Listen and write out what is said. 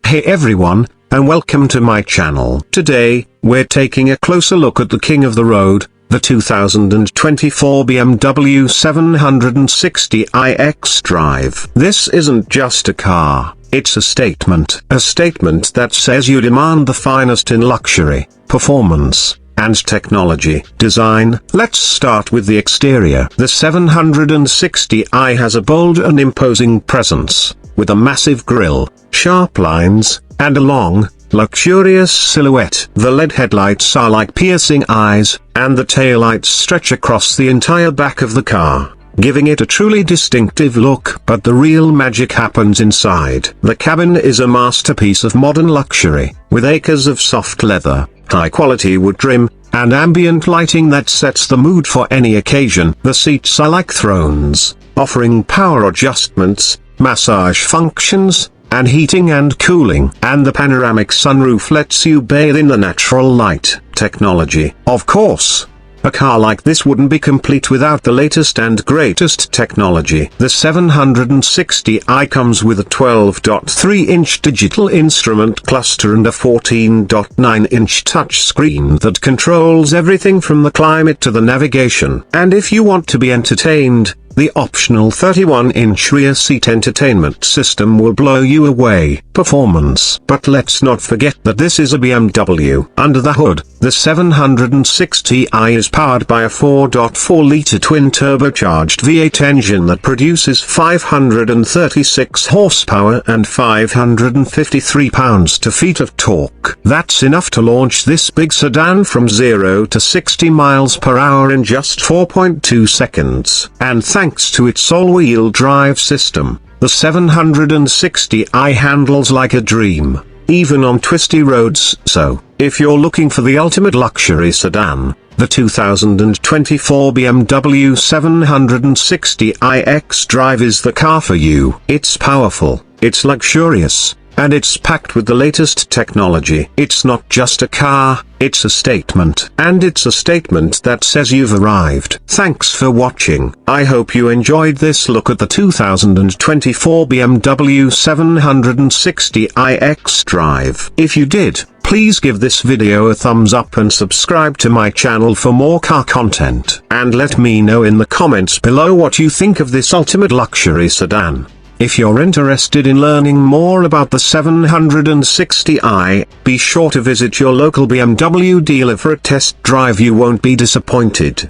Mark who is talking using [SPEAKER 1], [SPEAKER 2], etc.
[SPEAKER 1] Hey everyone, and welcome to my channel. Today, we're taking a closer look at the king of the road, the 2024 BMW 760i xDrive. This isn't just a car, it's a statement. A statement that says you demand the finest in luxury, performance, and technology. Design. Let's start with the exterior. The 760i has a bold and imposing presence, with a massive grille, sharp lines, and a long, luxurious silhouette. The LED headlights are like piercing eyes, and the taillights stretch across the entire back of the car, giving it a truly distinctive look. But the real magic happens inside. The cabin is a masterpiece of modern luxury, with acres of soft leather, high-quality wood trim, and ambient lighting that sets the mood for any occasion. The seats are like thrones, offering power adjustments, massage functions, and heating and cooling. And the panoramic sunroof lets you bathe in the natural light. Technology. Of course, a car like this wouldn't be complete without the latest and greatest technology. The 760i comes with a 12.3-inch digital instrument cluster and a 14.9-inch touchscreen that controls everything from the climate to the navigation. And if you want to be entertained, the optional 31-inch rear seat entertainment system will blow you away. Performance. But let's not forget that this is a BMW. Under the hood, the 760i is powered by a 4.4-liter twin-turbocharged V8 engine that produces 536 horsepower and 553 pounds-to-feet of torque. That's enough to launch this big sedan from 0 to 60 miles per hour in just 4.2 seconds. And thanks to its all-wheel drive system, the 760i handles like a dream, even on twisty roads. So, if you're looking for the ultimate luxury sedan, the 2024 BMW 760i xDrive is the car for you. It's powerful, it's luxurious, and it's packed with the latest technology. It's not just a car, it's a statement. And it's a statement that says you've arrived. Thanks for watching. I hope you enjoyed this look at the 2024 BMW 760i xDrive. If you did, please give this video a thumbs up and subscribe to my channel for more car content. And let me know in the comments below what you think of this ultimate luxury sedan. If you're interested in learning more about the 760i, be sure to visit your local BMW dealer for a test drive. You won't be disappointed.